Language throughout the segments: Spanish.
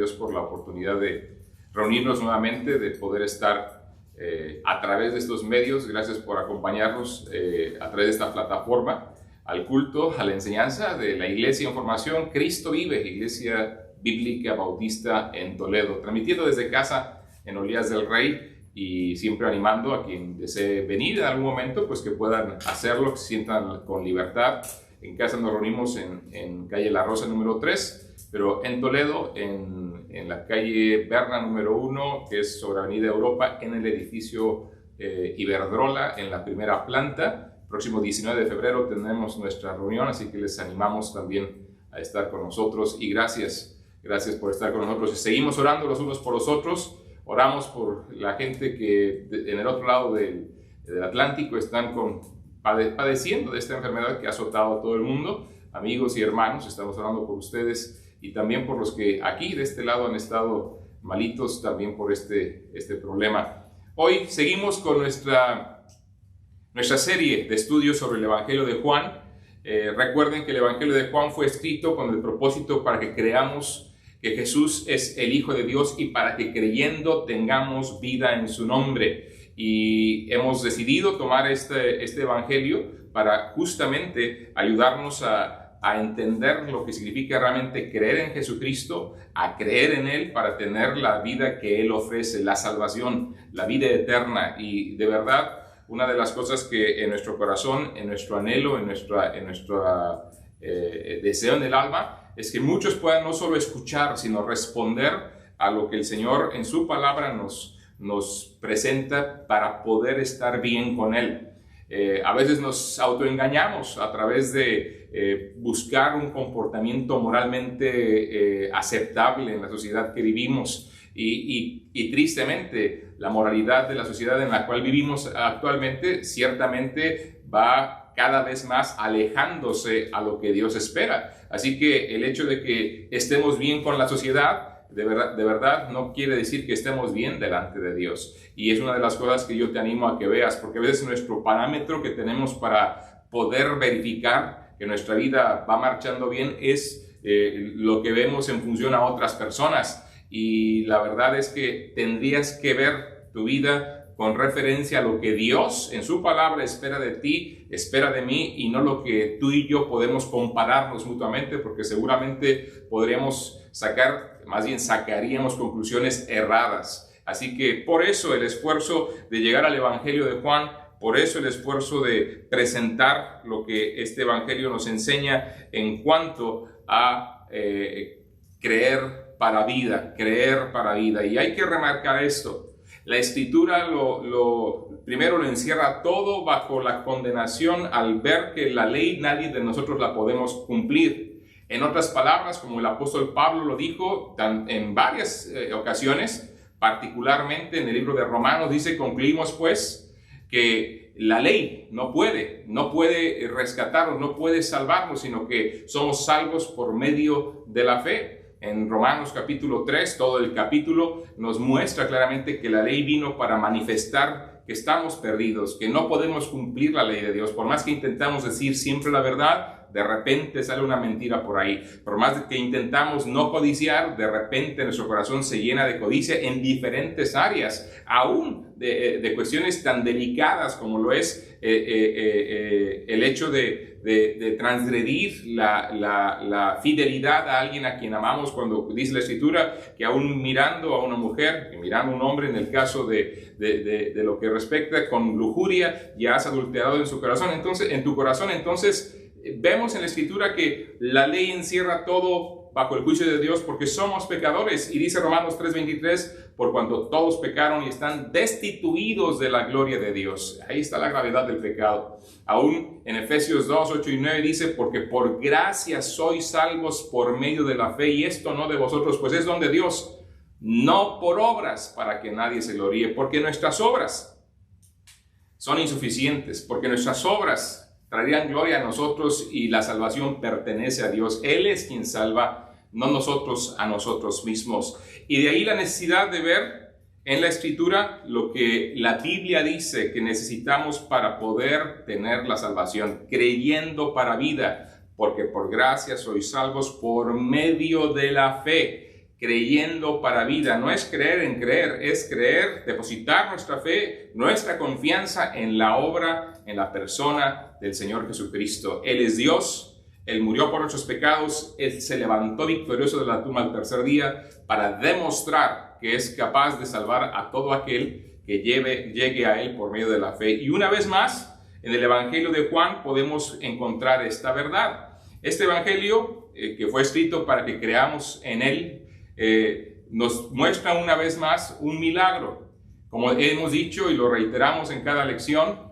Dios por la oportunidad de reunirnos nuevamente, de poder estar a través de estos medios. Gracias por acompañarnos a través de esta plataforma al culto, a la enseñanza de la Iglesia en Formación Cristo Vive, Iglesia Bíblica Bautista en Toledo, transmitiendo desde casa en Olías del Rey, y siempre animando a quien desee venir en algún momento, pues que puedan hacerlo, que se sientan con libertad. En casa nos reunimos en calle La Rosa número 3, pero en Toledo, en la calle Berna número 1, que es sobre Avenida Europa, en el edificio Iberdrola, en la primera planta. Próximo 19 de febrero tenemos nuestra reunión, así que les animamos también a estar con nosotros, y gracias por estar con nosotros. Seguimos orando los unos por los otros. Oramos por la gente que en el otro lado del Atlántico están padeciendo de esta enfermedad que ha azotado a todo el mundo. Amigos y hermanos, estamos orando por ustedes, y también por los que aquí de este lado han estado malitos también por este problema. Hoy seguimos con nuestra serie de estudios sobre el Evangelio de Juan. Recuerden que el Evangelio de Juan fue escrito con el propósito para que creamos que Jesús es el Hijo de Dios, y para que creyendo tengamos vida en su nombre. Y hemos decidido tomar este Evangelio para justamente ayudarnos a entender lo que significa realmente creer en Jesucristo, a creer en Él para tener la vida que Él ofrece, la salvación, la vida eterna. Y de verdad, una de las cosas que en nuestro corazón, en nuestro anhelo, en nuestro deseo en el alma, es que muchos puedan no solo escuchar, sino responder a lo que el Señor en su palabra nos presenta para poder estar bien con Él. A veces nos autoengañamos a través de buscar un comportamiento moralmente aceptable en la sociedad que vivimos, y tristemente la moralidad de la sociedad en la cual vivimos actualmente ciertamente va cada vez más alejándose a lo que Dios espera. Así que el hecho de que estemos bien con la sociedad de verdad no quiere decir que estemos bien delante de Dios. Y es una de las cosas que yo te animo a que veas, porque a veces nuestro parámetro que tenemos para poder verificar que nuestra vida va marchando bien es lo que vemos en función a otras personas. Y la verdad es que tendrías que ver tu vida con referencia a lo que Dios en su palabra espera de ti, espera de mí, y no lo que tú y yo podemos compararnos mutuamente, porque seguramente sacaríamos conclusiones erradas. Así que por eso el esfuerzo de llegar al Evangelio de Juan, por eso el esfuerzo de presentar lo que este Evangelio nos enseña en cuanto a creer para vida. Y hay que remarcar esto. La Escritura primero lo encierra todo bajo la condenación al ver que la ley nadie de nosotros la podemos cumplir. En otras palabras, como el apóstol Pablo lo dijo en varias ocasiones, particularmente en el libro de Romanos, dice: concluimos pues que la ley no puede rescatarnos, no puede salvarnos, sino que somos salvos por medio de la fe. En Romanos capítulo 3, todo el capítulo nos muestra claramente que la ley vino para manifestar que estamos perdidos, que no podemos cumplir la ley de Dios. Por más que intentamos decir siempre la verdad, de repente sale una mentira por ahí. Por más que intentamos no codiciar, de repente nuestro corazón se llena de codicia en diferentes áreas, aún de cuestiones tan delicadas como lo es el hecho de transgredir la fidelidad a alguien a quien amamos, cuando dice la Escritura que aún mirando a una mujer, mirando a un hombre, en el caso de lo que respecta con lujuria, ya has adulterado en su corazón. En tu corazón, entonces vemos en la Escritura que la ley encierra todo bajo el juicio de Dios, porque somos pecadores. Y dice Romanos 3:23, por cuanto todos pecaron y están destituidos de la gloria de Dios. Ahí está la gravedad del pecado. Aún en Efesios 2:8 y 9 dice: porque por gracia sois salvos por medio de la fe, y esto no de vosotros, pues es don de Dios, no por obras, para que nadie se gloríe. Porque nuestras obras son insuficientes, porque nuestras obras traerían gloria a nosotros, y la salvación pertenece a Dios. Él es quien salva, no nosotros a nosotros mismos. Y de ahí la necesidad de ver en la Escritura lo que la Biblia dice que necesitamos para poder tener la salvación, creyendo para vida, porque por gracia sois salvos por medio de la fe. creyendo para vida. No es creer en creer, es creer, depositar nuestra fe, nuestra confianza en la obra, en la persona del Señor Jesucristo. Él es Dios, Él murió por nuestros pecados, Él se levantó victorioso de la tumba al tercer día para demostrar que es capaz de salvar a todo aquel que llegue a Él por medio de la fe. Y una vez más, en el Evangelio de Juan podemos encontrar esta verdad. Este Evangelio, que fue escrito para que creamos en Él, nos muestra una vez más un milagro. Como hemos dicho y lo reiteramos en cada lección,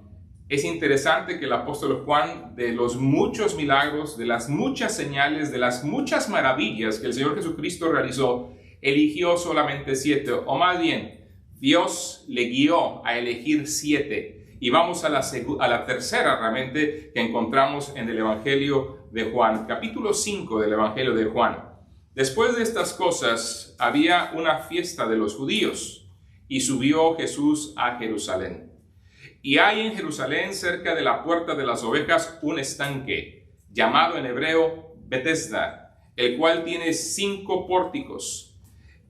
es interesante que el apóstol Juan, de los muchos milagros, de las muchas señales, de las muchas maravillas que el Señor Jesucristo realizó, eligió solamente 7, o más bien, Dios le guió a elegir 7. Y vamos a la tercera realmente que encontramos en el Evangelio de Juan, capítulo 5 del Evangelio de Juan. Después de estas cosas, había una fiesta de los judíos, y subió Jesús a Jerusalén. Y hay en Jerusalén, cerca de la puerta de las ovejas, un estanque, llamado en hebreo Betesda, el cual tiene 5 pórticos.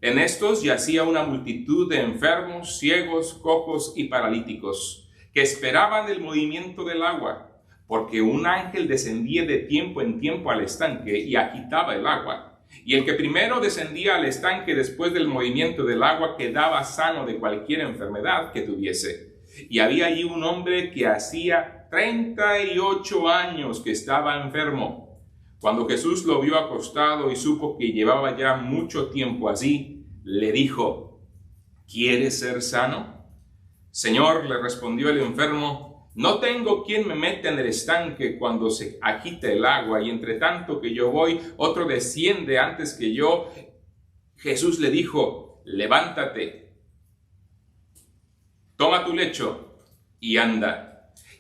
En estos yacía una multitud de enfermos, ciegos, cojos y paralíticos, que esperaban el movimiento del agua, porque un ángel descendía de tiempo en tiempo al estanque y agitaba el agua. Y el que primero descendía al estanque después del movimiento del agua quedaba sano de cualquier enfermedad que tuviese. Y había allí un hombre que hacía 38 años que estaba enfermo. Cuando Jesús lo vio acostado y supo que llevaba ya mucho tiempo así, le dijo: ¿quieres ser sano? Señor, le respondió el enfermo, no tengo quien me meta en el estanque cuando se agite el agua, y entre tanto que yo voy, otro desciende antes que yo. Jesús le dijo: levántate, toma tu lecho y anda.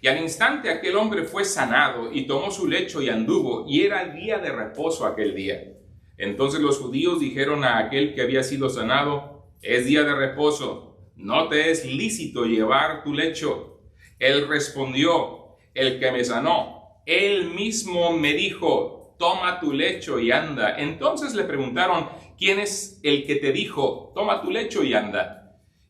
Y al instante aquel hombre fue sanado y tomó su lecho y anduvo, y era día de reposo aquel día. Entonces los judíos dijeron a aquel que había sido sanado: es día de reposo, no te es lícito llevar tu lecho. Él respondió: el que me sanó, él mismo me dijo, toma tu lecho y anda. Entonces le preguntaron: ¿quién es el que te dijo, toma tu lecho y anda?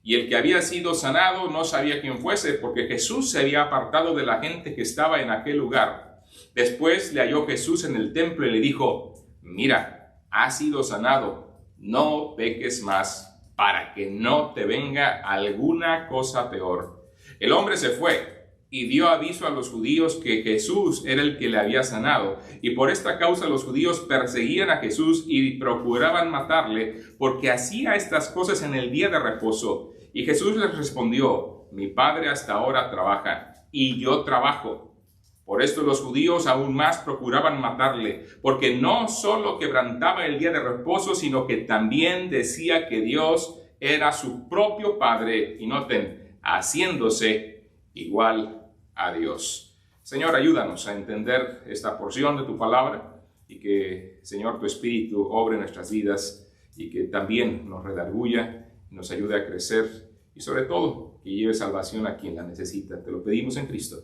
Y el que había sido sanado no sabía quién fuese, porque Jesús se había apartado de la gente que estaba en aquel lugar. Después le halló Jesús en el templo y le dijo: mira, has sido sanado, no peques más, para que no te venga alguna cosa peor. El hombre se fue y dio aviso a los judíos que Jesús era el que le había sanado, y por esta causa los judíos perseguían a Jesús y procuraban matarle, porque hacía estas cosas en el día de reposo. Y Jesús les respondió: mi Padre hasta ahora trabaja, y yo trabajo. Por esto los judíos aún más procuraban matarle, porque no solo quebrantaba el día de reposo, sino que también decía que Dios era su propio Padre, y noten, haciéndose igual a Dios. Señor, ayúdanos a entender esta porción de tu palabra, y que, Señor, tu Espíritu obre en nuestras vidas, y que también nos redarguya y nos ayude a crecer, y sobre todo que lleve salvación a quien la necesita. Te lo pedimos en Cristo.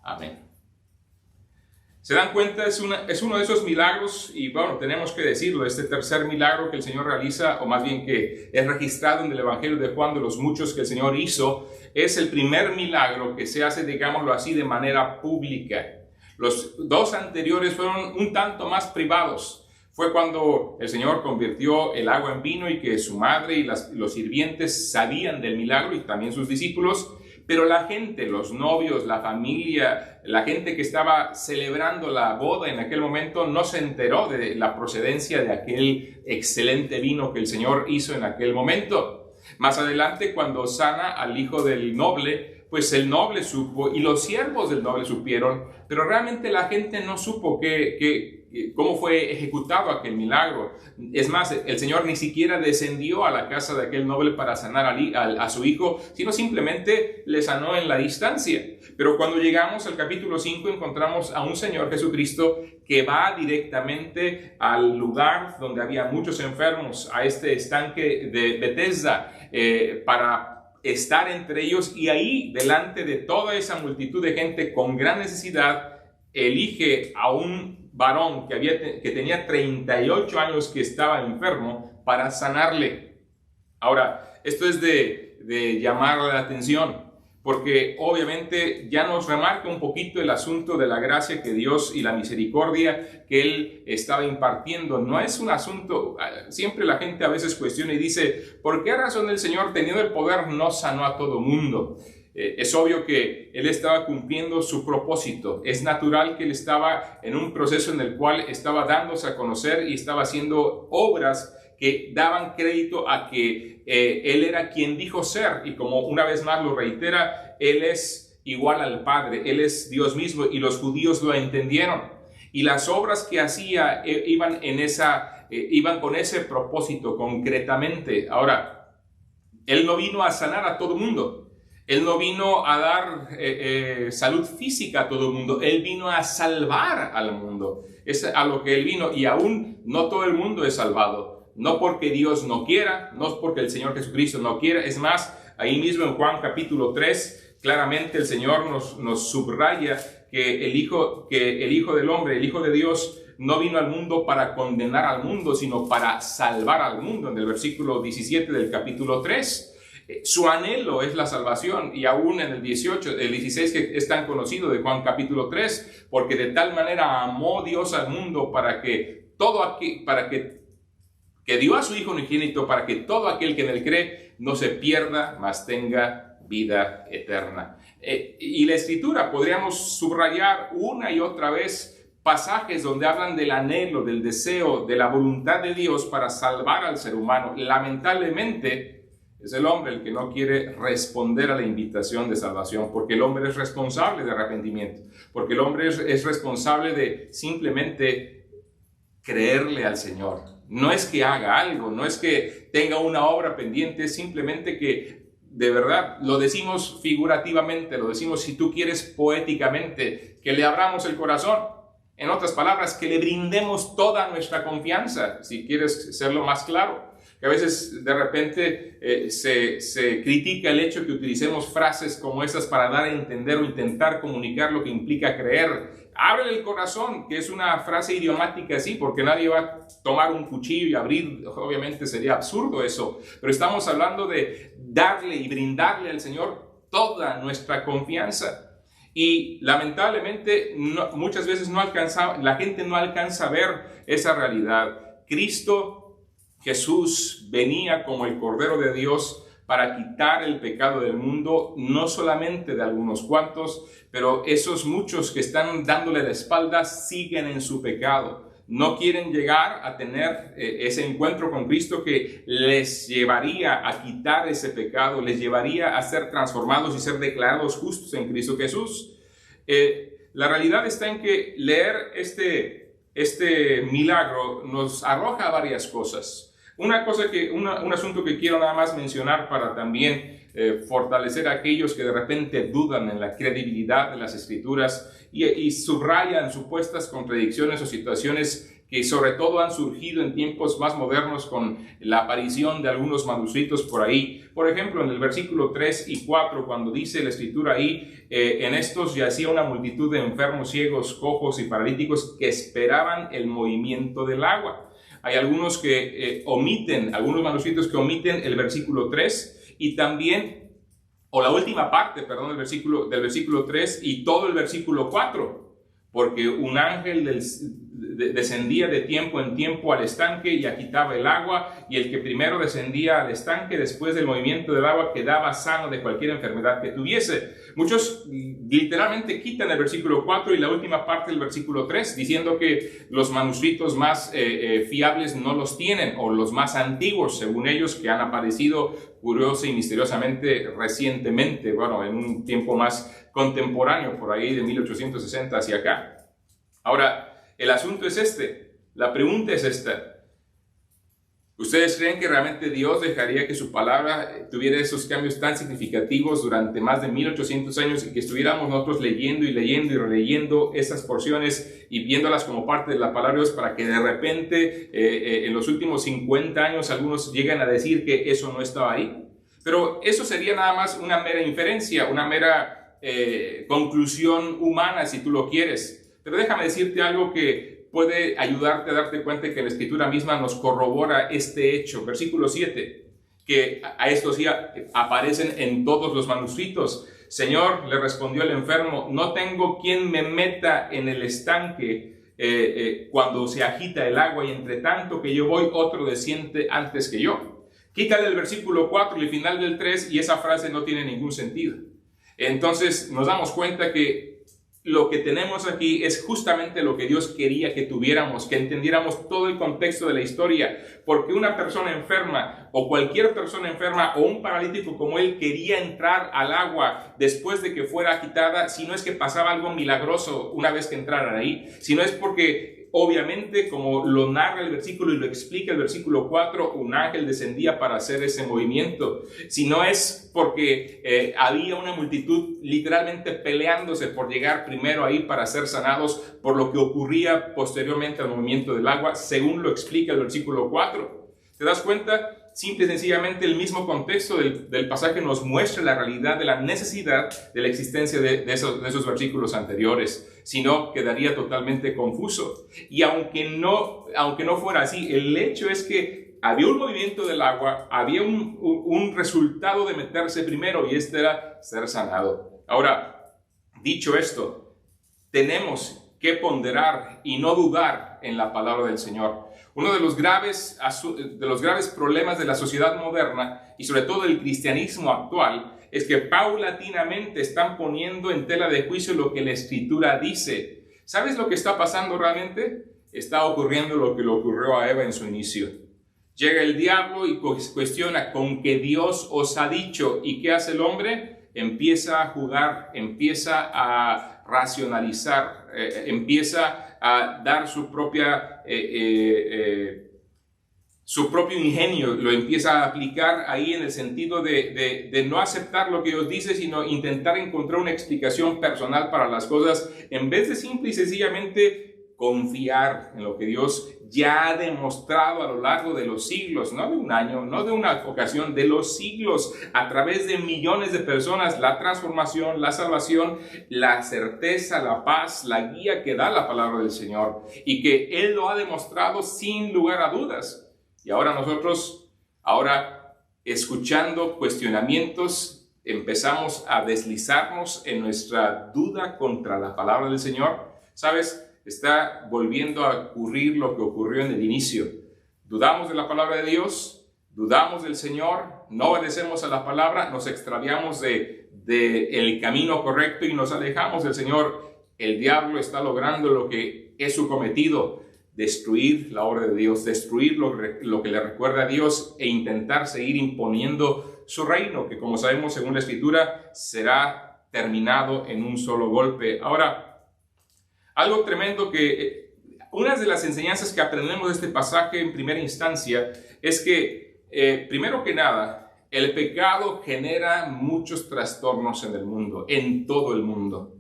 Amén. ¿Se dan cuenta? Es uno de esos milagros, y bueno, tenemos que decirlo, este tercer milagro que el Señor realiza, o más bien que es registrado en el Evangelio de Juan, de los muchos que el Señor hizo, es el primer milagro que se hace, digámoslo así, de manera pública. Los 2 anteriores fueron un tanto más privados. Fue cuando el Señor convirtió el agua en vino y que su madre y los sirvientes sabían del milagro, y también sus discípulos. Pero la gente, los novios, la familia, la gente que estaba celebrando la boda en aquel momento no se enteró de la procedencia de aquel excelente vino que el Señor hizo en aquel momento. Más adelante, cuando sana al hijo del noble, pues el noble supo y los siervos del noble supieron, pero realmente la gente no supo cómo fue ejecutado aquel milagro. Es más, el Señor ni siquiera descendió a la casa de aquel noble para sanar a su hijo, sino simplemente le sanó en la distancia. Pero cuando llegamos al capítulo 5 encontramos a un Señor Jesucristo que va directamente al lugar donde había muchos enfermos, a este estanque de Betesda, para estar entre ellos, y ahí, delante de toda esa multitud de gente con gran necesidad, elige a un varón que tenía 38 años que estaba enfermo, para sanarle. Ahora, esto es de llamar la atención, porque obviamente ya nos remarca un poquito el asunto de la gracia que Dios y la misericordia que Él estaba impartiendo. No es un asunto, siempre la gente a veces cuestiona y dice, ¿por qué razón el Señor, teniendo el poder, no sanó a todo mundo? Es obvio que Él estaba cumpliendo su propósito. Es natural que Él estaba en un proceso en el cual estaba dándose a conocer y estaba haciendo obras que daban crédito a que Él era quien dijo ser, y como una vez más lo reitera, Él es igual al Padre, Él es Dios mismo, y los judíos lo entendieron, y las obras que hacía iban con ese propósito concretamente. Ahora, Él no vino a sanar a todo mundo, Él no vino a dar salud física a todo el mundo, Él vino a salvar al mundo. Es a lo que Él vino, y aún no todo el mundo es salvado. No porque Dios no quiera, no porque el Señor Jesucristo no quiera. Es más, ahí mismo en Juan capítulo 3, claramente el Señor nos subraya que el Hijo del Hombre, el Hijo de Dios, no vino al mundo para condenar al mundo, sino para salvar al mundo, en el versículo 17 del capítulo 3. Su anhelo es la salvación, y aún en el 16 que es tan conocido de Juan capítulo 3, porque de tal manera amó Dios al mundo que dio a su Hijo unigénito para que todo aquel que en él cree no se pierda, mas tenga vida eterna. Y la Escritura, podríamos subrayar una y otra vez pasajes donde hablan del anhelo, del deseo, de la voluntad de Dios para salvar al ser humano. Lamentablemente, es el hombre el que no quiere responder a la invitación de salvación, porque el hombre es responsable de arrepentimiento, porque el hombre es responsable de simplemente creerle al Señor. No es que haga algo, no es que tenga una obra pendiente, simplemente que de verdad, lo decimos figurativamente, lo decimos, si tú quieres, poéticamente, que le abramos el corazón. En otras palabras, que le brindemos toda nuestra confianza, si quieres serlo más claro. Que a veces de repente se critica el hecho que utilicemos frases como estas para dar a entender o intentar comunicar lo que implica creer. Ábrele el corazón, que es una frase idiomática así, porque nadie va a tomar un cuchillo y abrir, obviamente sería absurdo eso, pero estamos hablando de darle y brindarle al Señor toda nuestra confianza. Y lamentablemente muchas veces la gente no alcanza a ver esa realidad. Jesús venía como el Cordero de Dios para quitar el pecado del mundo, no solamente de algunos cuantos, pero esos muchos que están dándole la espalda siguen en su pecado. No quieren llegar a tener ese encuentro con Cristo que les llevaría a quitar ese pecado, les llevaría a ser transformados y ser declarados justos en Cristo Jesús. La realidad está en que leer este milagro nos arroja varias cosas. Un asunto que quiero nada más mencionar para también fortalecer a aquellos que de repente dudan en la credibilidad de las Escrituras y subrayan supuestas contradicciones o situaciones que sobre todo han surgido en tiempos más modernos con la aparición de algunos manuscritos por ahí. Por ejemplo, en el versículo 3 y 4, cuando dice la Escritura ahí, en estos yacía una multitud de enfermos, ciegos, cojos y paralíticos que esperaban el movimiento del agua. Hay algunos algunos manuscritos que omiten el versículo 3 y también, o la última parte, perdón, del versículo 3 y todo el versículo 4, porque un ángel descendía de tiempo en tiempo al estanque y agitaba el agua, y el que primero descendía al estanque después del movimiento del agua quedaba sano de cualquier enfermedad que tuviese. Muchos literalmente quitan el versículo 4 y la última parte del versículo 3, diciendo que los manuscritos más fiables no los tienen, o los más antiguos, según ellos, que han aparecido curiosa y misteriosamente recientemente, bueno, en un tiempo más contemporáneo, por ahí de 1860 hacia acá. Ahora, el asunto es la pregunta es esta. ¿Ustedes creen que realmente Dios dejaría que su palabra tuviera esos cambios tan significativos durante más de 1800 años y que estuviéramos nosotros leyendo y leyendo y releyendo esas porciones y viéndolas como parte de la palabra de Dios para que de repente en los últimos 50 años algunos lleguen a decir que eso no estaba ahí? Pero eso sería nada más una mera inferencia, una mera conclusión humana, si tú lo quieres. Pero déjame decirte algo que puede ayudarte a darte cuenta que la Escritura misma nos corrobora este hecho. Versículo 7, que a esto sí aparecen en todos los manuscritos. Señor, le respondió el enfermo, no tengo quien me meta en el estanque cuando se agita el agua, y entre tanto que yo voy, otro desciende antes que yo. Quítale el versículo 4 y el final del 3 y esa frase no tiene ningún sentido. Entonces nos damos cuenta que lo que tenemos aquí es justamente lo que Dios quería que tuviéramos, que entendiéramos todo el contexto de la historia, porque una persona enferma o cualquier persona enferma o un paralítico como él quería entrar al agua después de que fuera agitada, si no es que pasaba algo milagroso una vez que entraran ahí, si no es porque obviamente, como lo narra el versículo y lo explica el versículo 4, un ángel descendía para hacer ese movimiento. Si no es porque había una multitud literalmente peleándose por llegar primero ahí para ser sanados por lo que ocurría posteriormente al movimiento del agua, según lo explica el versículo 4. ¿Te das cuenta? Simple y sencillamente el mismo contexto del pasaje nos muestra la realidad de la necesidad de la existencia de esos versículos anteriores. Si no, quedaría totalmente confuso. Y aunque no fuera así, el hecho es que había un movimiento del agua, había un resultado de meterse primero, y este era ser sanado. Ahora, dicho esto, tenemos que ponderar y no dudar en la palabra del Señor. Uno de los graves problemas de la sociedad moderna y sobre todo del cristianismo actual es que paulatinamente están poniendo en tela de juicio lo que la Escritura dice. ¿Sabes lo que está pasando realmente? Está ocurriendo lo que le ocurrió a Eva en su inicio. Llega el diablo y cuestiona con que Dios os ha dicho. ¿Y qué hace el hombre? Empieza a jugar, empieza a racionalizar, empieza a dar su propio ingenio, lo empieza a aplicar ahí en el sentido de no aceptar lo que Dios dice, sino intentar encontrar una explicación personal para las cosas, en vez de simple y sencillamente confiar en lo que Dios ya ha demostrado a lo largo de los siglos, no de un año, no de una ocasión, de los siglos, a través de millones de personas, la transformación, la salvación, la certeza, la paz, la guía que da la palabra del Señor, y que Él lo ha demostrado sin lugar a dudas. Y ahora nosotros, escuchando cuestionamientos, empezamos a deslizarnos en nuestra duda contra la palabra del Señor. ¿Sabes? Está volviendo a ocurrir lo que ocurrió en el inicio. Dudamos de la palabra de Dios, dudamos del Señor, no obedecemos a la palabra, nos extraviamos del camino correcto y nos alejamos del Señor. El diablo está logrando lo que es su cometido: destruir la obra de Dios, destruir lo que le recuerda a Dios e intentar seguir imponiendo su reino, que, como sabemos según la Escritura, será terminado en un solo golpe. Ahora, algo tremendo que una de las enseñanzas que aprendemos de este pasaje en primera instancia es que, primero que nada, el pecado genera muchos trastornos en el mundo, en todo el mundo.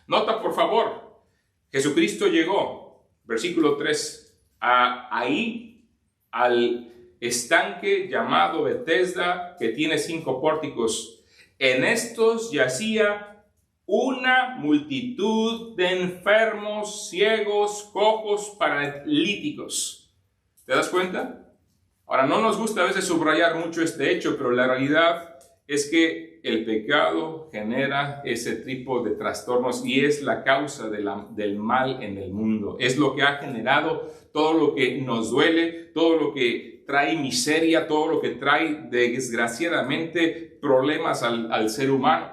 Nota, por favor, Jesucristo llegó, versículo 3, ahí al estanque llamado Betesda, que tiene 5 pórticos. En estos yacía una multitud de enfermos, ciegos, cojos, paralíticos. ¿Te das cuenta? Ahora, no nos gusta a veces subrayar mucho este hecho, pero la realidad es que el pecado genera ese tipo de trastornos y es la causa del mal en el mundo. Es lo que ha generado todo lo que nos duele, todo lo que trae miseria, todo lo que trae desgraciadamente problemas al ser humano.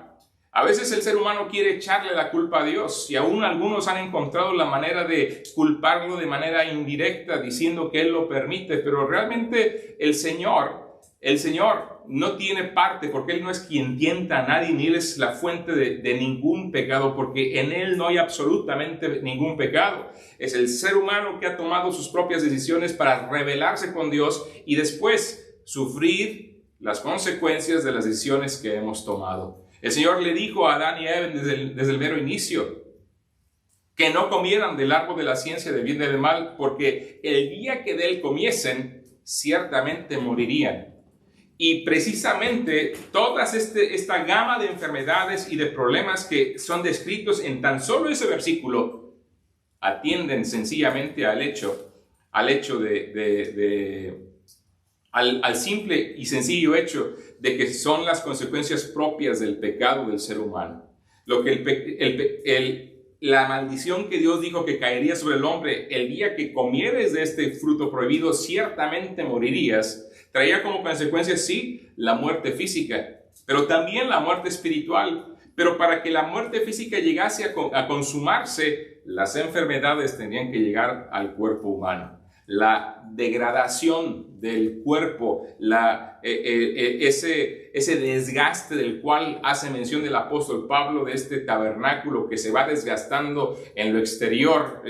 A veces el ser humano quiere echarle la culpa a Dios, y aún algunos han encontrado la manera de culparlo de manera indirecta, diciendo que Él lo permite, pero realmente el Señor no tiene parte, porque Él no es quien tienta a nadie, ni Él es la fuente de ningún pecado, porque en Él no hay absolutamente ningún pecado. Es el ser humano que ha tomado sus propias decisiones para rebelarse con Dios y después sufrir las consecuencias de las decisiones que hemos tomado. El Señor le dijo a Adán y a Eva desde el mero inicio que no comieran del árbol de la ciencia del bien y del mal, porque el día que de él comiesen, ciertamente morirían. Y precisamente toda esta gama de enfermedades y de problemas que son descritos en tan solo ese versículo atienden sencillamente al simple y sencillo hecho de que son las consecuencias propias del pecado del ser humano. Lo que la maldición que Dios dijo que caería sobre el hombre el día que comieres de este fruto prohibido, ciertamente morirías, traía como consecuencia, sí, la muerte física, pero también la muerte espiritual. Pero para que la muerte física llegase a consumarse, las enfermedades tendrían que llegar al cuerpo humano. La degradación del cuerpo, ese desgaste del cual hace mención el apóstol Pablo, de este tabernáculo que se va desgastando en lo exterior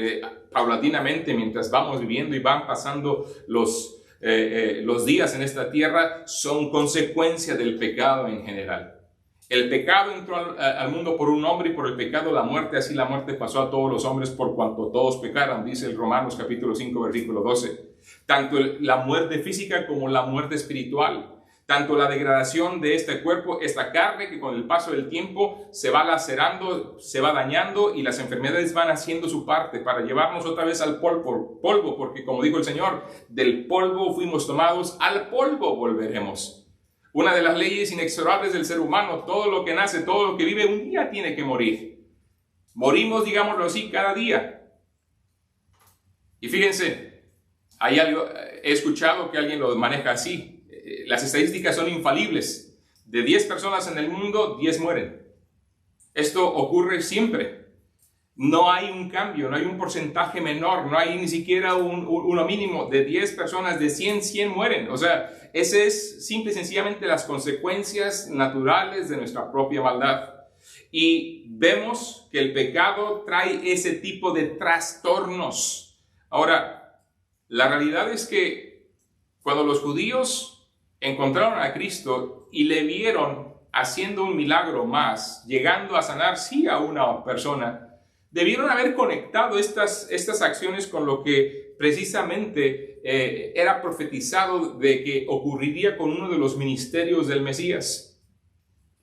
paulatinamente mientras vamos viviendo y van pasando los días en esta tierra, son consecuencia del pecado en general. El pecado entró al mundo por un hombre y por el pecado la muerte, así la muerte pasó a todos los hombres por cuanto todos pecaron, dice el Romanos capítulo 5 versículo 12. Tanto la muerte física como la muerte espiritual, tanto la degradación de este cuerpo, esta carne que con el paso del tiempo se va lacerando, se va dañando y las enfermedades van haciendo su parte para llevarnos otra vez al polvo, porque como dijo el Señor, del polvo fuimos tomados, al polvo volveremos. Una de las leyes inexorables del ser humano, todo lo que nace, todo lo que vive, un día tiene que morir. Morimos, digámoslo así, cada día. Y fíjense, he escuchado que alguien lo maneja así. Las estadísticas son infalibles. De 10 personas en el mundo, 10 mueren. Esto ocurre siempre. No hay un cambio, no hay un porcentaje menor, no hay ni siquiera uno mínimo. De 10 personas, de 100 mueren. O sea, ese es simple y sencillamente las consecuencias naturales de nuestra propia maldad. Y vemos que el pecado trae ese tipo de trastornos. Ahora, la realidad es que cuando los judíos encontraron a Cristo y le vieron haciendo un milagro más, llegando a sanar sí a una persona, debieron haber conectado estas acciones con lo que precisamente era profetizado de que ocurriría con uno de los ministerios del Mesías.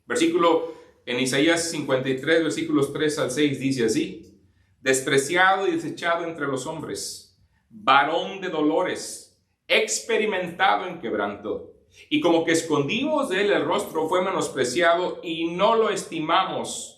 Versículo en Isaías 53, versículos 3 al 6 dice así: despreciado y desechado entre los hombres, varón de dolores, experimentado en quebranto, y como que escondimos de él el rostro, fue menospreciado y no lo estimamos.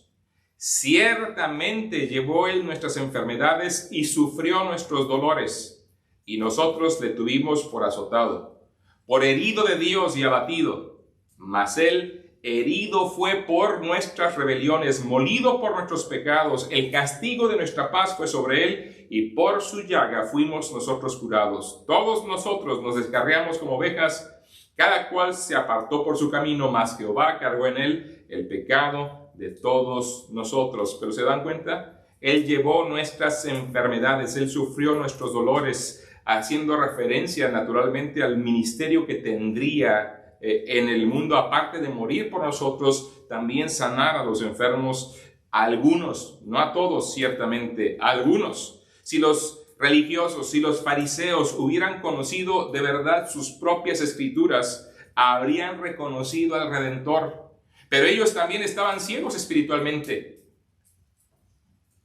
Ciertamente llevó él nuestras enfermedades y sufrió nuestros dolores, y nosotros le tuvimos por azotado, por herido de Dios y abatido. Mas él herido fue por nuestras rebeliones, molido por nuestros pecados. El castigo de nuestra paz fue sobre él, y por su llaga fuimos nosotros curados. Todos nosotros nos descarriamos como ovejas, cada cual se apartó por su camino, mas Jehová cargó en él el pecado de todos nosotros. Pero ¿se dan cuenta? Él llevó nuestras enfermedades, él sufrió nuestros dolores, haciendo referencia naturalmente al ministerio que tendría en el mundo, aparte de morir por nosotros, también sanar a los enfermos, a algunos, no a todos ciertamente, a algunos. Si los religiosos, si los fariseos hubieran conocido de verdad sus propias escrituras, habrían reconocido al Redentor. Pero ellos también estaban ciegos espiritualmente.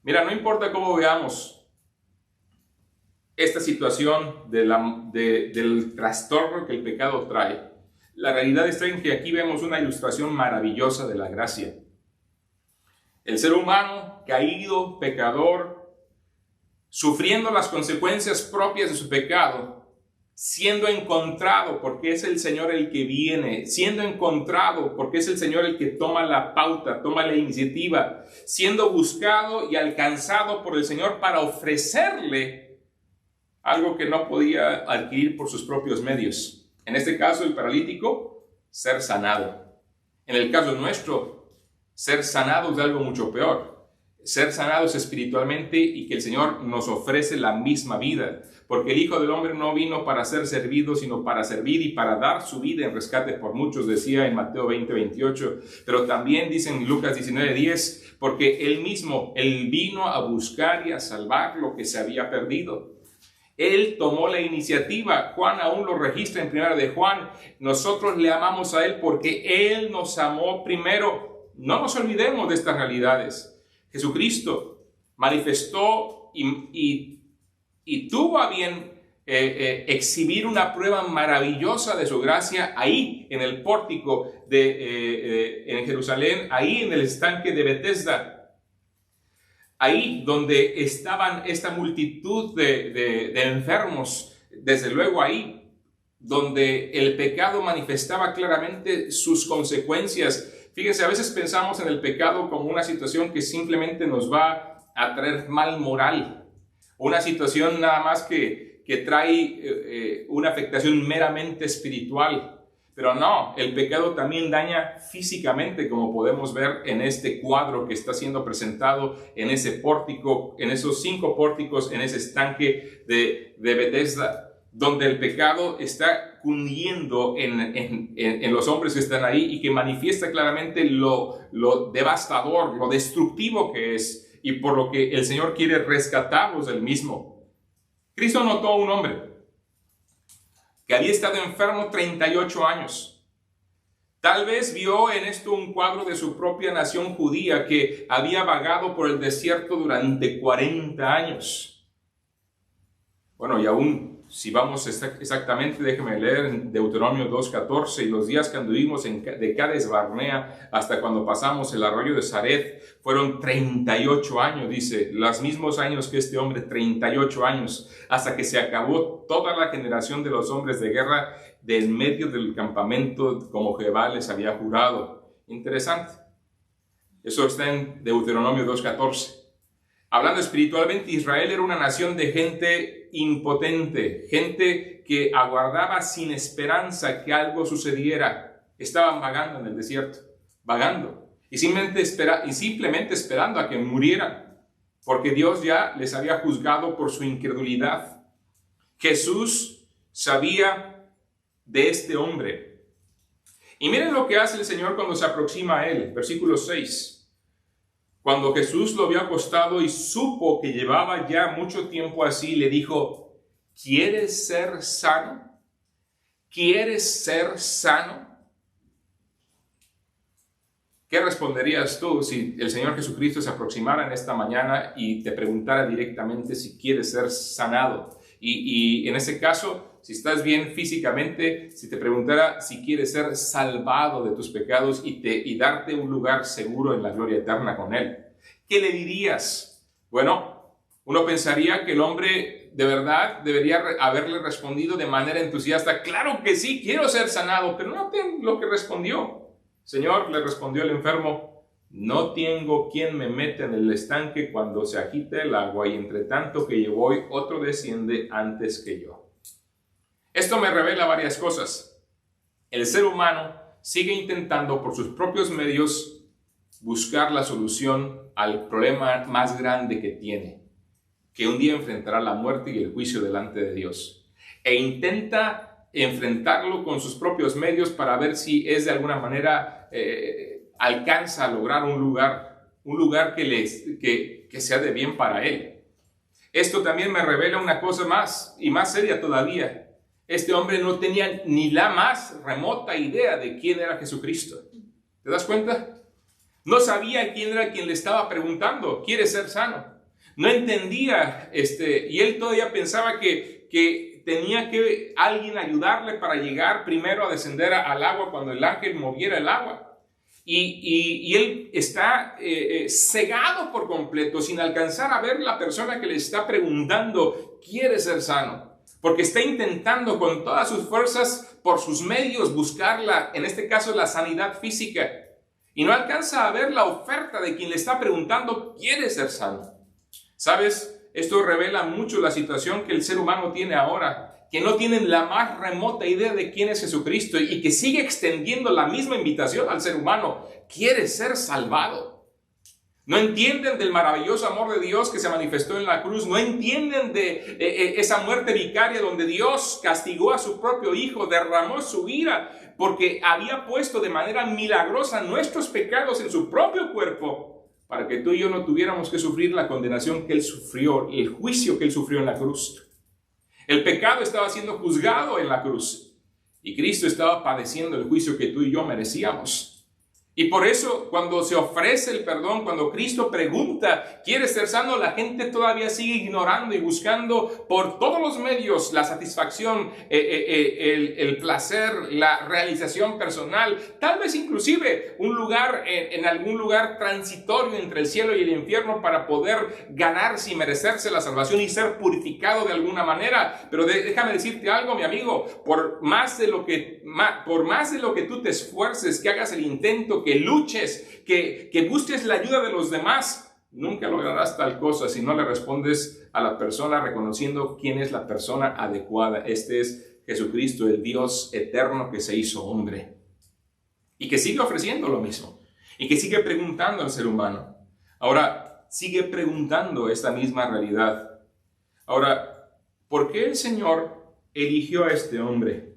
Mira, no importa cómo veamos esta situación del trastorno que el pecado trae, la realidad está en que aquí vemos una ilustración maravillosa de la gracia. El ser humano caído, pecador, sufriendo las consecuencias propias de su pecado, siendo encontrado porque es el Señor el que viene, siendo encontrado porque es el Señor el que toma la pauta, toma la iniciativa, siendo buscado y alcanzado por el Señor para ofrecerle algo que no podía adquirir por sus propios medios. En este caso, el paralítico, ser sanado. En el caso nuestro, ser sanados de algo mucho peor. Ser sanados espiritualmente y que el Señor nos ofrece la misma vida. Porque el Hijo del Hombre no vino para ser servido, sino para servir y para dar su vida en rescate por muchos, decía en Mateo 20:28. Pero también dice en Lucas 19:10, porque Él mismo, Él vino a buscar y a salvar lo que se había perdido. Él tomó la iniciativa. Juan aún lo registra en 1 de Juan. Nosotros le amamos a Él porque Él nos amó primero. No nos olvidemos de estas realidades. Jesucristo manifestó y tuvo a bien exhibir una prueba maravillosa de su gracia ahí en el pórtico en Jerusalén, ahí en el estanque de Betesda, ahí donde estaban esta multitud de enfermos, desde luego ahí donde el pecado manifestaba claramente sus consecuencias. Fíjense, a veces pensamos en el pecado como una situación que simplemente nos va a traer mal moral, una situación nada más que trae una afectación meramente espiritual. Pero no, el pecado también daña físicamente, como podemos ver en este cuadro que está siendo presentado en ese pórtico, en esos 5 pórticos, en ese estanque de Betesda, donde el pecado está cundiendo en los hombres que están ahí y que manifiesta claramente lo devastador, lo destructivo que es, y por lo que el Señor quiere rescatarlos del mismo. Cristo notó a un hombre que había estado enfermo 38 años. Tal vez vio en esto un cuadro de su propia nación judía que había vagado por el desierto durante 40 años. Bueno, y aún si vamos exactamente, déjeme leer en Deuteronomio 2:14, y los días que anduvimos de Cades Barnea hasta cuando pasamos el arroyo de Zaret fueron 38 años, dice, los mismos años que este hombre, 38 años, hasta que se acabó toda la generación de los hombres de guerra del medio del campamento, como Jehová les había jurado. Interesante. Eso está en Deuteronomio 2:14. Hablando espiritualmente, Israel era una nación de gente impotente, gente que aguardaba sin esperanza que algo sucediera. Estaban vagando en el desierto, vagando, y simplemente esperando a que murieran, porque Dios ya les había juzgado por su incredulidad. Jesús sabía de este hombre. Y miren lo que hace el Señor cuando se aproxima a él, versículo 6. Cuando Jesús lo vio acostado y supo que llevaba ya mucho tiempo así, le dijo, ¿quieres ser sano? ¿Quieres ser sano? ¿Qué responderías tú si el Señor Jesucristo se aproximara en esta mañana y te preguntara directamente si quieres ser sanado? Y en ese caso, si estás bien físicamente, si te preguntara si quieres ser salvado de tus pecados y darte un lugar seguro en la gloria eterna con Él, ¿qué le dirías? Bueno, uno pensaría que el hombre de verdad debería haberle respondido de manera entusiasta, claro que sí, quiero ser sanado, pero noten lo que respondió. Señor, le respondió el enfermo, no tengo quien me meta en el estanque cuando se agite el agua, y entre tanto que yo voy, otro desciende antes que yo. Esto me revela varias cosas. El ser humano sigue intentando por sus propios medios buscar la solución al problema más grande que tiene, que un día enfrentará la muerte y el juicio delante de Dios. E intenta enfrentarlo con sus propios medios para ver si es de alguna manera alcanza a lograr un lugar que sea de bien para él. Esto también me revela una cosa más y más seria todavía. Este hombre no tenía ni la más remota idea de quién era Jesucristo. ¿Te das cuenta? No sabía quién era quien le estaba preguntando, ¿quieres ser sano? No entendía, y él todavía pensaba que tenía que alguien ayudarle para llegar primero a descender al agua cuando el ángel moviera el agua. Y él está cegado por completo, sin alcanzar a ver la persona que le está preguntando, ¿quiere ser sano? Porque está intentando con todas sus fuerzas, por sus medios, buscarla, en este caso la sanidad física. Y no alcanza a ver la oferta de quien le está preguntando, ¿quiere ser sano? ¿Sabes? Esto revela mucho la situación que el ser humano tiene ahora, que no tienen la más remota idea de quién es Jesucristo y que sigue extendiendo la misma invitación al ser humano. ¿Quiere ser salvado? No entienden del maravilloso amor de Dios que se manifestó en la cruz. No entienden de esa muerte vicaria donde Dios castigó a su propio Hijo, derramó su ira porque había puesto de manera milagrosa nuestros pecados en su propio cuerpo, para que tú y yo no tuviéramos que sufrir la condenación que Él sufrió, el juicio que Él sufrió en la cruz. El pecado estaba siendo juzgado en la cruz y Cristo estaba padeciendo el juicio que tú y yo merecíamos. Y por eso, cuando se ofrece el perdón, cuando Cristo pregunta, ¿quieres ser sano?, la gente todavía sigue ignorando y buscando por todos los medios la satisfacción, el placer, la realización personal, tal vez inclusive un lugar, en algún lugar transitorio entre el cielo y el infierno para poder ganarse y merecerse la salvación y ser purificado de alguna manera. Pero déjame decirte algo, mi amigo, por más de lo que tú te esfuerces, que hagas el intento, que luches, que busques la ayuda de los demás, nunca lograrás tal cosa si no le respondes a la persona reconociendo quién es la persona adecuada. Este es Jesucristo, el Dios eterno que se hizo hombre y que sigue ofreciendo lo mismo y que sigue preguntando al ser humano. Ahora, sigue preguntando esta misma realidad. Ahora, ¿por qué el Señor eligió a este hombre?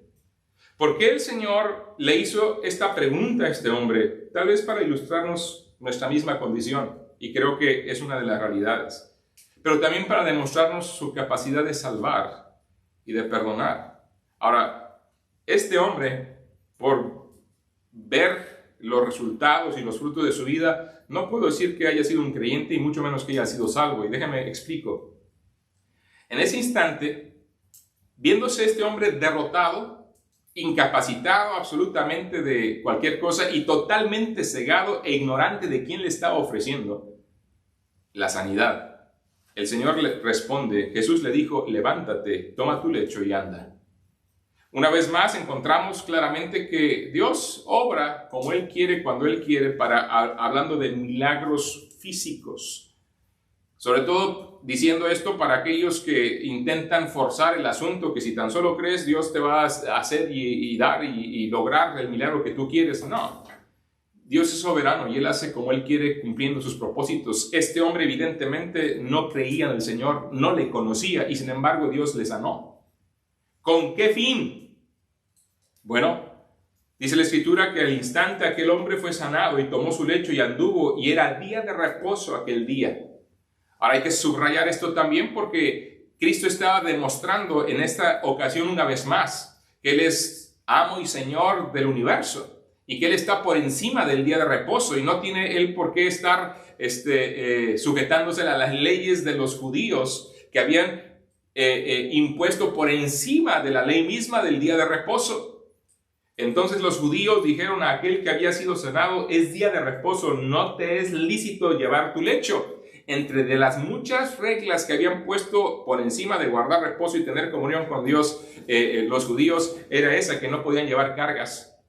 ¿Por qué el Señor le hizo esta pregunta a este hombre? Tal vez para ilustrarnos nuestra misma condición, y creo que es una de las realidades, pero también para demostrarnos su capacidad de salvar y de perdonar. Ahora, este hombre, por ver los resultados y los frutos de su vida, no puedo decir que haya sido un creyente y mucho menos que haya sido salvo, y déjame explico. En ese instante, viéndose este hombre derrotado, incapacitado absolutamente de cualquier cosa y totalmente cegado e ignorante de quién le estaba ofreciendo la sanidad, el Señor le responde, Jesús le dijo, levántate, toma tu lecho y anda. Una vez más encontramos claramente que Dios obra como Él quiere, cuando Él quiere, hablando de milagros físicos. Sobre todo diciendo esto para aquellos que intentan forzar el asunto, que si tan solo crees, Dios te va a hacer y dar y lograr el milagro que tú quieres. No, Dios es soberano y Él hace como Él quiere, cumpliendo sus propósitos. Este hombre evidentemente no creía en el Señor, no le conocía y sin embargo Dios le sanó. ¿Con qué fin? Bueno, dice la Escritura que al instante aquel hombre fue sanado y tomó su lecho y anduvo, y era día de reposo aquel día. Ahora hay que subrayar esto también porque Cristo estaba demostrando en esta ocasión una vez más que Él es amo y Señor del universo y que Él está por encima del día de reposo y no tiene Él por qué estar sujetándose a las leyes de los judíos que habían impuesto por encima de la ley misma del día de reposo. Entonces los judíos dijeron a aquel que había sido sanado, es día de reposo, no te es lícito llevar tu lecho. Entre de las muchas reglas que habían puesto por encima de guardar reposo y tener comunión con Dios, los judíos, era esa, que no podían llevar cargas.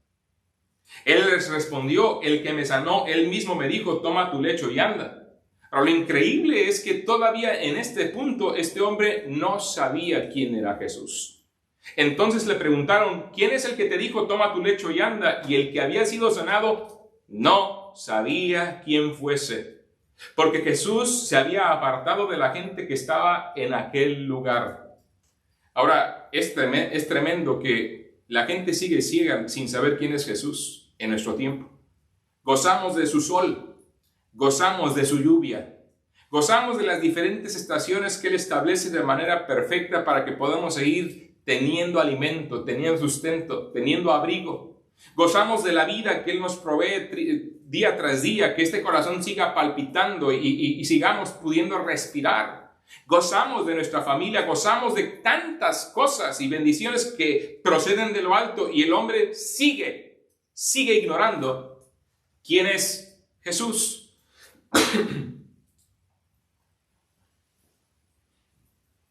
Él les respondió, el que me sanó, él mismo me dijo, toma tu lecho y anda. Pero lo increíble es que todavía en este punto este hombre no sabía quién era Jesús. Entonces le preguntaron, ¿quién es el que te dijo, toma tu lecho y anda? Y el que había sido sanado no sabía quién fuese, porque Jesús se había apartado de la gente que estaba en aquel lugar. Ahora, es tremendo que la gente sigue ciega sin saber quién es Jesús en nuestro tiempo. Gozamos de su sol, gozamos de su lluvia, gozamos de las diferentes estaciones que Él establece de manera perfecta para que podamos seguir teniendo alimento, teniendo sustento, teniendo abrigo. Gozamos de la vida que Él nos provee día tras día, que este corazón siga palpitando y sigamos pudiendo respirar. Gozamos de nuestra familia, gozamos de tantas cosas y bendiciones que proceden de lo alto y el hombre sigue ignorando quién es Jesús.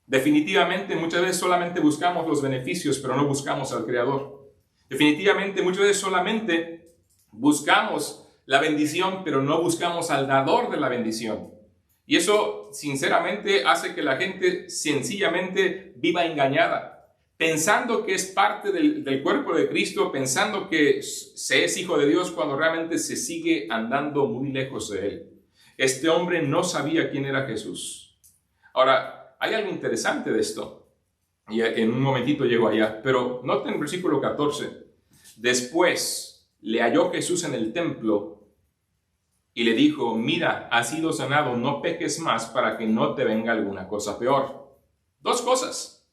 Definitivamente muchas veces solamente buscamos los beneficios, pero no buscamos al Creador. Definitivamente muchas veces solamente buscamos la bendición, pero no buscamos al dador de la bendición. Y eso, sinceramente, hace que la gente sencillamente viva engañada, pensando que es parte del cuerpo de Cristo, pensando que se es hijo de Dios cuando realmente se sigue andando muy lejos de Él. Este hombre no sabía quién era Jesús. Ahora, hay algo interesante de esto. Y en un momentito llego allá. Pero noten el versículo 14. Después le halló Jesús en el templo y le dijo, mira, has sido sanado, no peques más para que no te venga alguna cosa peor. Dos cosas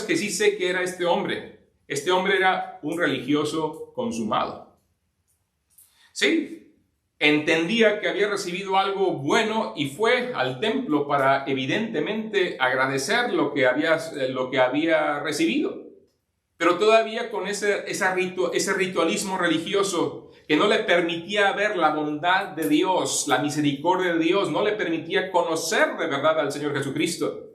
que sí sé que era este hombre. Este hombre era un religioso consumado. Sí, entendía que había recibido algo bueno y fue al templo para evidentemente agradecer lo que había recibido. Pero todavía con ese ritualismo religioso que no le permitía ver la bondad de Dios, la misericordia de Dios, no le permitía conocer de verdad al Señor Jesucristo.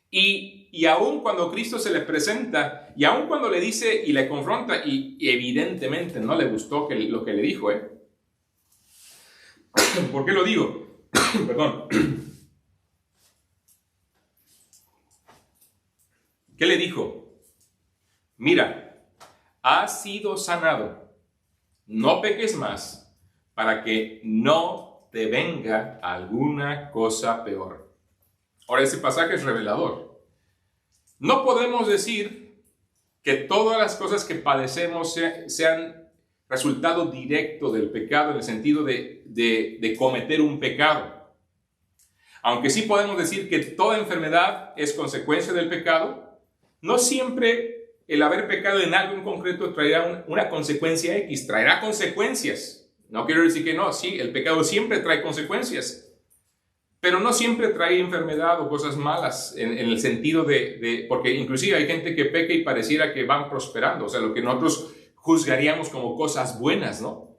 Y aun cuando Cristo se le presenta, y aun cuando le dice y le confronta, y evidentemente no le gustó lo que le dijo, ¿Por qué lo digo? Perdón. ¿Qué le dijo? Mira, has sido sanado, no peques más, para que no te venga alguna cosa peor. Ahora, ese pasaje es revelador. No podemos decir que todas las cosas que padecemos sean resultado directo del pecado, en el sentido de cometer un pecado. Aunque sí podemos decir que toda enfermedad es consecuencia del pecado, no siempre el haber pecado en algo en concreto traerá una consecuencia X, traerá consecuencias. No quiero decir que no, sí, el pecado siempre trae consecuencias. Pero no siempre trae enfermedad o cosas malas en el sentido porque inclusive hay gente que peca y pareciera que van prosperando, o sea, lo que nosotros juzgaríamos como cosas buenas, ¿no?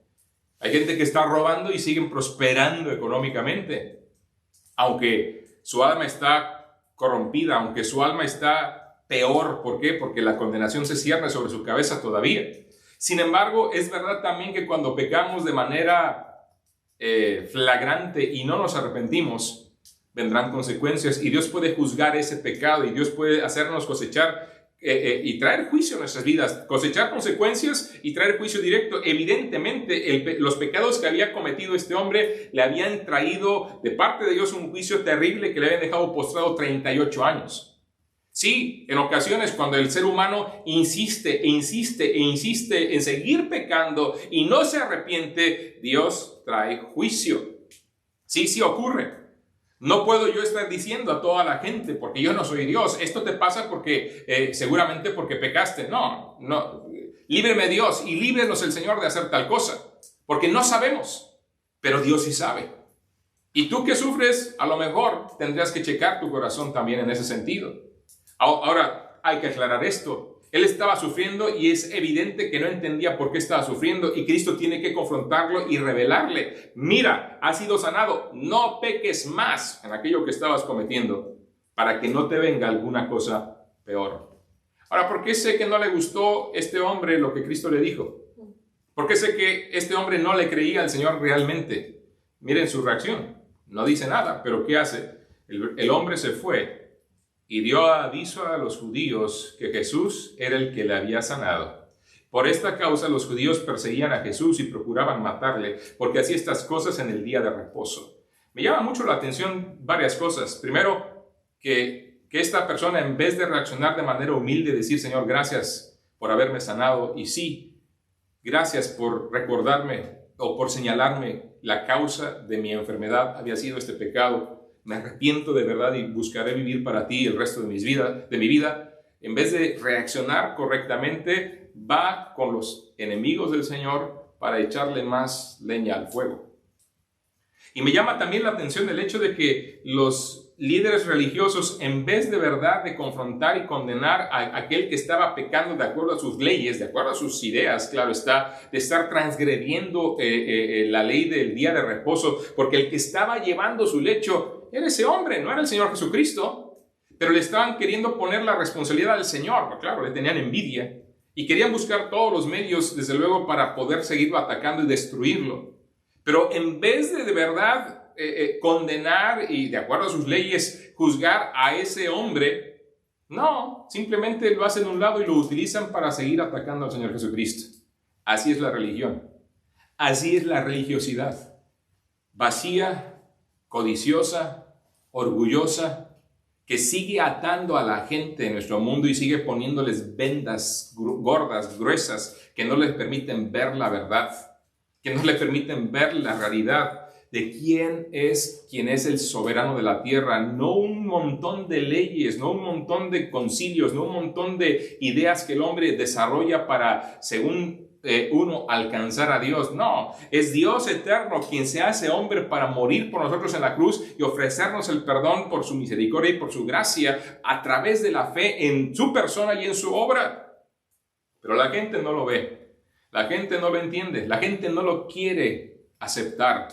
Hay gente que está robando y siguen prosperando económicamente, aunque su alma está corrompida, aunque su alma está peor. ¿Por qué? Porque la condenación se cierne sobre su cabeza todavía. Sin embargo, es verdad también que cuando pecamos de manera flagrante y no nos arrepentimos, vendrán consecuencias y Dios puede juzgar ese pecado y Dios puede hacernos cosechar y traer juicio a nuestras vidas, cosechar consecuencias y traer juicio directo. Evidentemente, los pecados que había cometido este hombre le habían traído de parte de Dios un juicio terrible que le habían dejado postrado 38 años. Sí, en ocasiones cuando el ser humano insiste en seguir pecando y no se arrepiente, Dios trae juicio. Sí ocurre. No puedo yo estar diciendo a toda la gente, porque yo no soy Dios, esto te pasa porque seguramente porque pecaste. No, líbreme Dios y líbrenos el Señor de hacer tal cosa, porque no sabemos, pero Dios sí sabe. Y tú que sufres, a lo mejor tendrías que checar tu corazón también en ese sentido. Ahora, hay que aclarar esto. Él estaba sufriendo y es evidente que no entendía por qué estaba sufriendo y Cristo tiene que confrontarlo y revelarle: mira, has sido sanado, no peques más en aquello que estabas cometiendo para que no te venga alguna cosa peor. Ahora, ¿por qué sé que no le gustó este hombre lo que Cristo le dijo? ¿Por qué sé que este hombre no le creía al Señor realmente? Miren su reacción. No dice nada, pero ¿qué hace? El hombre se fue y dio aviso a los judíos que Jesús era el que le había sanado. Por esta causa los judíos perseguían a Jesús y procuraban matarle, porque hacía estas cosas en el día de reposo. Me llama mucho la atención varias cosas. Primero, que esta persona, en vez de reaccionar de manera humilde, decir: Señor, gracias por haberme sanado, y sí, gracias por recordarme o por señalarme la causa de mi enfermedad, había sido este pecado. Me arrepiento de verdad y buscaré vivir para ti el resto de mi vida. En vez de reaccionar correctamente, va con los enemigos del Señor para echarle más leña al fuego. Y me llama también la atención el hecho de que los líderes religiosos, en vez de verdad de confrontar y condenar a aquel que estaba pecando de acuerdo a sus leyes, de acuerdo a sus ideas, claro está, de estar transgrediendo la ley del día de reposo, porque el que estaba llevando su lecho era ese hombre, no era el Señor Jesucristo, pero le estaban queriendo poner la responsabilidad al Señor. Pero claro, le tenían envidia y querían buscar todos los medios, desde luego, para poder seguirlo atacando y destruirlo. Pero en vez de verdad condenar y, de acuerdo a sus leyes, juzgar a ese hombre, no, simplemente lo hacen a un lado y lo utilizan para seguir atacando al Señor Jesucristo. Así es la religión. Así es la religiosidad. Vacía, codiciosa, orgullosa, que sigue atando a la gente en nuestro mundo y sigue poniéndoles vendas gordas, gruesas, que no les permiten ver la verdad, que no les permiten ver la realidad de quién es el soberano de la tierra. No un montón de leyes, no un montón de concilios, no un montón de ideas que el hombre desarrolla para, según uno alcanzar a Dios. No, es Dios eterno quien se hace hombre para morir por nosotros en la cruz y ofrecernos el perdón por su misericordia y por su gracia a través de la fe en su persona y en su obra. Pero la gente no lo ve, la gente no lo entiende, la gente no lo quiere aceptar.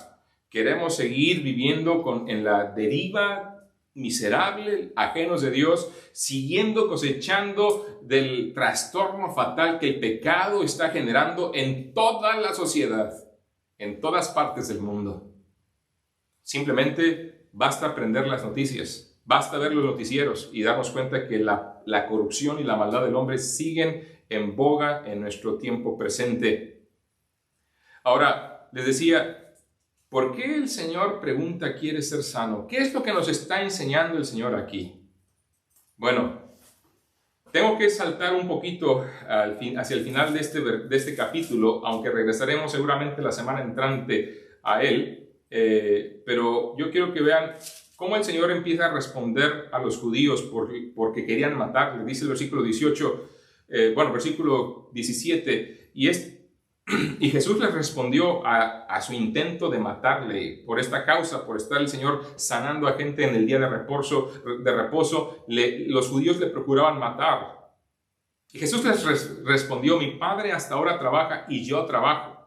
Queremos seguir viviendo en la deriva miserable, ajenos de Dios, siguiendo cosechando del trastorno fatal que el pecado está generando en toda la sociedad, en todas partes del mundo. Simplemente basta aprender las noticias, basta ver los noticieros y darnos cuenta que la corrupción y la maldad del hombre siguen en boga en nuestro tiempo presente. Ahora, les decía, ¿por qué el Señor pregunta, ¿quieres ser sano? ¿Qué es lo que nos está enseñando el Señor aquí? Bueno, tengo que saltar un poquito hacia el final de este capítulo, aunque regresaremos seguramente la semana entrante a él, pero yo quiero que vean cómo el Señor empieza a responder a los judíos porque querían matarle. Dice el versículo 18, versículo 17, y Jesús les respondió a su intento de matarle. Por esta causa, por estar el Señor sanando a gente en el día de reposo, los judíos le procuraban matar. Y Jesús les respondió, mi Padre hasta ahora trabaja y yo trabajo.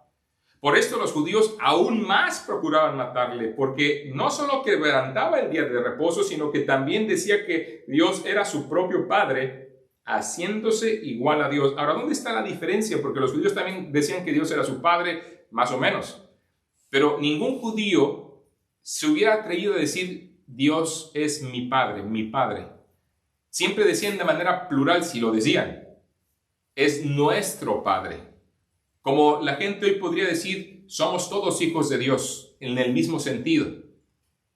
Por esto los judíos aún más procuraban matarle, porque no solo quebrantaba el día de reposo, sino que también decía que Dios era su propio Padre, haciéndose igual a Dios. Ahora, ¿dónde está la diferencia? Porque los judíos también decían que Dios era su Padre, más o menos. Pero ningún judío se hubiera atrevido a decir, Dios es mi Padre, mi Padre. Siempre decían de manera plural, si lo decían, es nuestro Padre. Como la gente hoy podría decir, somos todos hijos de Dios, en el mismo sentido.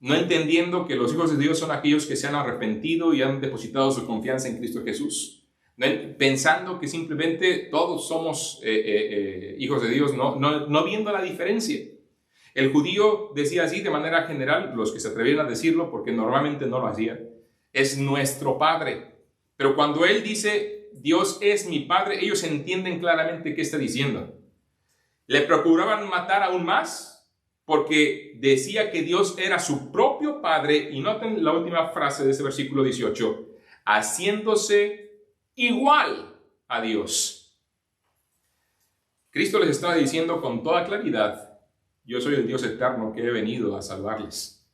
No entendiendo que los hijos de Dios son aquellos que se han arrepentido y han depositado su confianza en Cristo Jesús. Pensando que simplemente todos somos hijos de Dios, no viendo la diferencia. El judío decía así de manera general, los que se atrevieron a decirlo, porque normalmente no lo hacían, es nuestro Padre. Pero cuando él dice, Dios es mi Padre, ellos entienden claramente qué está diciendo. Le procuraban matar aún más, porque decía que Dios era su propio Padre, y noten la última frase de ese versículo 18, haciéndose igual a Dios. Cristo les estaba diciendo con toda claridad, yo soy el Dios eterno que he venido a salvarles.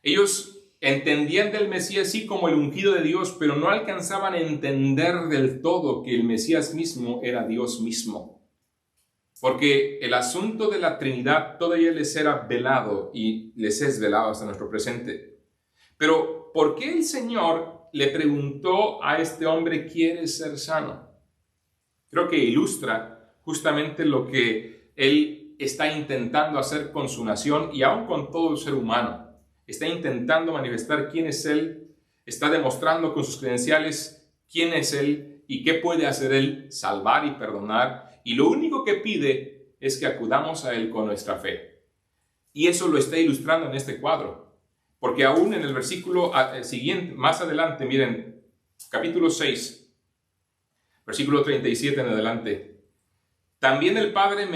Ellos entendían del Mesías sí como el ungido de Dios, pero no alcanzaban a entender del todo que el Mesías mismo era Dios mismo. Porque el asunto de la Trinidad todavía les era velado y les es velado hasta nuestro presente. Pero, ¿por qué el Señor le preguntó a este hombre, ¿quieres ser sano? Creo que ilustra justamente lo que él está intentando hacer con su nación y aún con todo el ser humano. Está intentando manifestar quién es él, está demostrando con sus credenciales quién es él y qué puede hacer él, salvar y perdonar. Y lo único que pide es que acudamos a él con nuestra fe. Y eso lo está ilustrando en este cuadro. Porque aún en el versículo siguiente, más adelante, miren, capítulo 6, versículo 37 en adelante. También el Padre que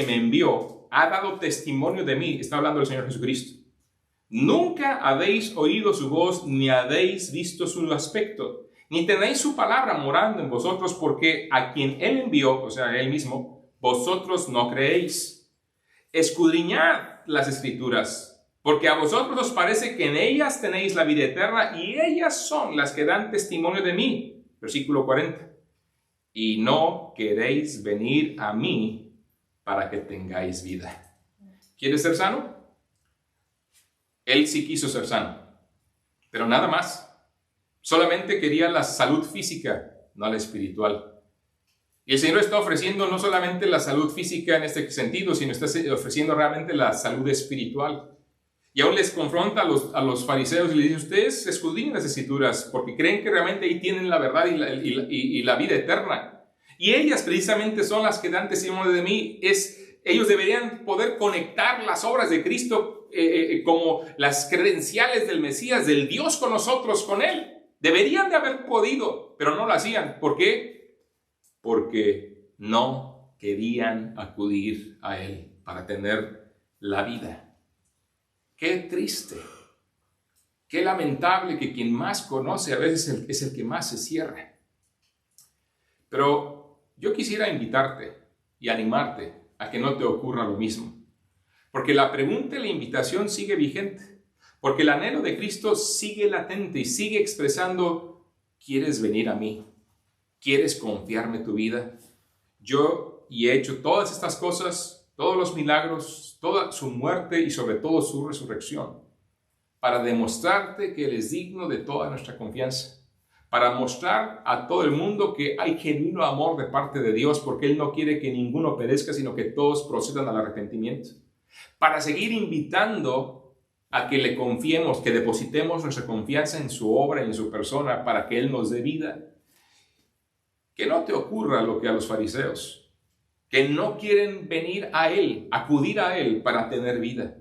me envió ha dado testimonio de mí. Está hablando el Señor Jesucristo. Nunca habéis oído su voz, ni habéis visto su aspecto, ni tenéis su palabra morando en vosotros, porque a quien Él envió, o sea, Él mismo, vosotros no creéis. Escudriñad las Escrituras, porque a vosotros os parece que en ellas tenéis la vida eterna, y ellas son las que dan testimonio de mí. Versículo 40. Y no queréis venir a mí para que tengáis vida. ¿Quieres ser sano? Él sí quiso ser sano, pero nada más. Solamente quería la salud física, no la espiritual. Y el Señor está ofreciendo no solamente la salud física en este sentido, sino está ofreciendo realmente la salud espiritual. Y aún les confronta a los fariseos y les dice, ustedes escudriñan las Escrituras porque creen que realmente ahí tienen la verdad y la vida eterna. Y ellas precisamente son las que dan testimonio de mí. Ellos deberían poder conectar las obras de Cristo como las credenciales del Mesías, del Dios con nosotros, con Él. Deberían de haber podido, pero no lo hacían. ¿Por qué? porque no querían acudir a Él para tener la vida. Qué triste, qué lamentable que quien más conoce a veces es el que más se cierra. Pero yo quisiera invitarte y animarte a que no te ocurra lo mismo. Porque la pregunta y la invitación sigue vigente. Porque el anhelo de Cristo sigue latente y sigue expresando: ¿quieres venir a mí? ¿Quieres confiarme tu vida? Yo he hecho todas estas cosas, todos los milagros, toda su muerte y sobre todo su resurrección, para demostrarte que Él es digno de toda nuestra confianza. Para mostrar a todo el mundo que hay genuino amor de parte de Dios, porque Él no quiere que ninguno perezca, sino que todos procedan al arrepentimiento. Para seguir invitando a que le confiemos, que depositemos nuestra confianza en su obra y en su persona para que Él nos dé vida. Que no te ocurra lo que a los fariseos, que no quieren venir a Él, acudir a Él para tener vida,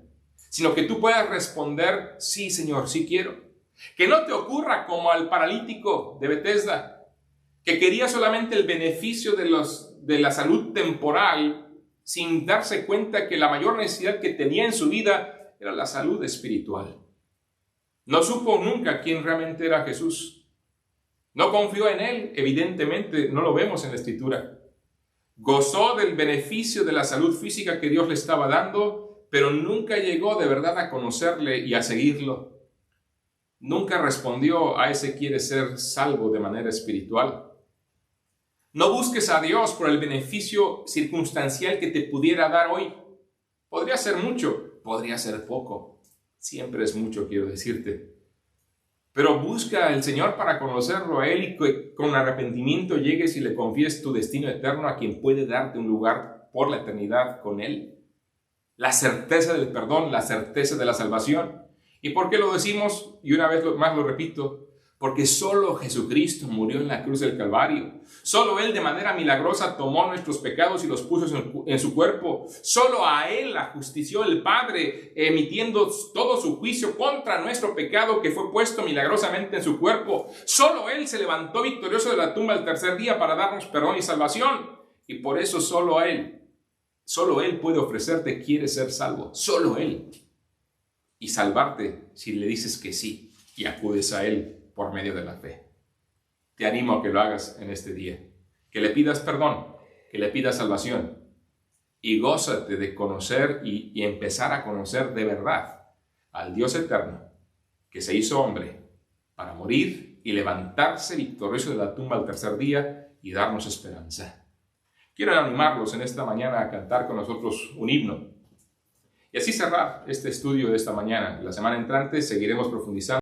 sino que tú puedas responder: sí, Señor, sí quiero. Que no te ocurra como al paralítico de Betesda, que quería solamente el beneficio de la salud temporal, sin darse cuenta que la mayor necesidad que tenía en su vida era la salud espiritual. No supo nunca quién realmente era Jesús. No confió en Él, evidentemente, no lo vemos en la Escritura. Gozó del beneficio de la salud física que Dios le estaba dando, pero nunca llegó de verdad a conocerle y a seguirlo. Nunca respondió a ese quiere ser salvo de manera espiritual. No busques a Dios por el beneficio circunstancial que te pudiera dar hoy. Podría ser mucho, podría ser poco. Siempre es mucho, quiero decirte. Pero busca al Señor para conocerlo a Él y que con arrepentimiento llegues y le confíes tu destino eterno a quien puede darte un lugar por la eternidad con Él. La certeza del perdón, la certeza de la salvación. ¿Y por qué lo decimos? Y una vez más lo repito. Porque solo Jesucristo murió en la cruz del Calvario. Solo Él de manera milagrosa tomó nuestros pecados y los puso en su cuerpo. Solo a Él ajustició el Padre, emitiendo todo su juicio contra nuestro pecado que fue puesto milagrosamente en su cuerpo. Solo Él se levantó victorioso de la tumba el tercer día para darnos perdón y salvación. Y por eso solo Él puede ofrecerte: ¿quieres ser salvo? Solo Él. Y salvarte si le dices que sí y acudes a Él por medio de la fe. Te animo a que lo hagas en este día. Que le pidas perdón, que le pidas salvación. Y gózate de conocer y empezar a conocer de verdad al Dios eterno que se hizo hombre para morir y levantarse victorioso de la tumba al tercer día y darnos esperanza. Quiero animarlos en esta mañana a cantar con nosotros un himno. Y así cerrar este estudio de esta mañana. La semana entrante seguiremos profundizando